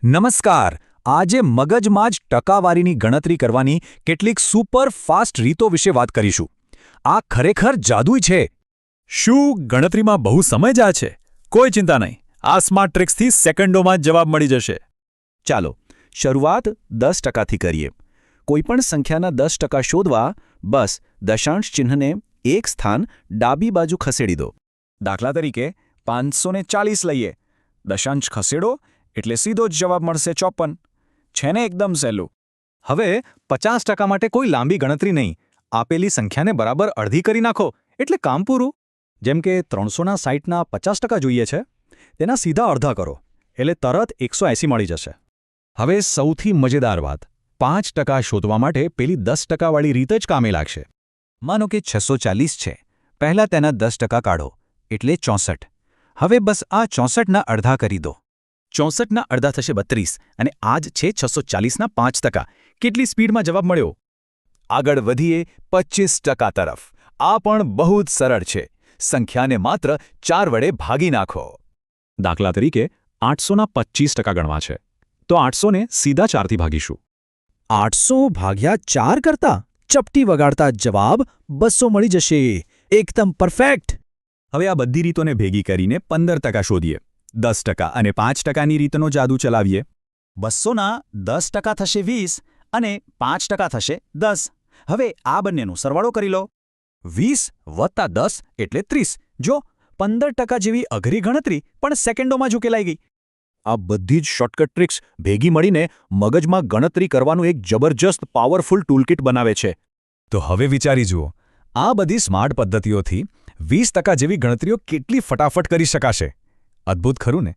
નમસ્કાર. આજે મગજમાં જ ટકાવારીની ગણતરી કરવાની કેટલીક સુપર ફાસ્ટ રીતો વિશે વાત કરીશું. આ ખરેખર જાદુઈ છે. શું ગણતરીમાં બહુ સમય જાય છે? કોઈ ચિંતા નહીં, આ સ્માર્ટ ટ્રિક્સથી સેકન્ડોમાં જ જવાબ મળી જશે. ચાલો શરૂઆત 10%થી કરીએ. કોઈપણ સંખ્યાના 10% શોધવા બસ દશાંશ ચિહ્નને એક સ્થાન ડાબી બાજુ ખસેડી દો. દાખલા તરીકે 540 લઈએ. દશાંશ ખસેડો એટલે સીધો જ જવાબ મળશે 54. છે ને એકદમ સહેલું. હવે 50% માટે કોઈ લાંબી ગણતરી નહીં. આપેલી સંખ્યાને બરાબર અડધી કરી નાખો એટલે કામ પૂરું. જેમ કે 300ના 60ના 50% જોઈએ છે, તેના સીધા અડધા કરો એટલે તરત 180 મળી જશે. હવે સૌથી મજેદાર વાત, 5% શોધવા માટે પેલી 10% વાળી રીત જ કામે લાગશે. માનો કે 640 છે, પહેલાં તેના 10% કાઢો એટલે 64. હવે બસ આ 64ના અડધા કરી દો. 64ના અડધા થશે 32 અને આ જ છે 640ના 5%. કેટલી સ્પીડમાં જવાબ મળ્યો? આગળ વધીએ 25% તરફ. આ પણ બહુ જ સરળ છે. સંખ્યાને માત્ર 4 વડે ભાગી નાખો. દાખલા તરીકે 800ના 25% ગણવા છે, તો 800ને સીધા 4થી ભાગીશું. 800 ભાગ્યા 4 કરતા ચપટી વગાડતા જવાબ 200 મળી જશે. એકદમ પરફેક્ટ. હવે આ બધી રીતોને ભેગી કરીને 15% શોધીએ. 10% અને 5%ની રીતનો જાદુ ચલાવીએ. 200ના 10% થશે 20 અને 5% થશે 10. હવે આ બંનેનો સરવાળો કરી લો. 20 વત્તા 10 એટલે 30. જો 15% જેવી અઘરી ગણતરી પણ સેકન્ડોમાં જ ઉકેલાઈ ગઈ. આ બધી જ શોર્ટકટ ટ્રિક્સ ભેગી મળીને મગજમાં ગણતરી કરવાનું એક જબરજસ્ત પાવરફુલ ટૂલકિટ બનાવે છે. તો હવે વિચારી જુઓ, આ બધી સ્માર્ટ પદ્ધતિઓથી 20% જેવી ગણતરીઓ કેટલી ફટાફટ કરી શકાશે. અદ્ભુત ખરું ને?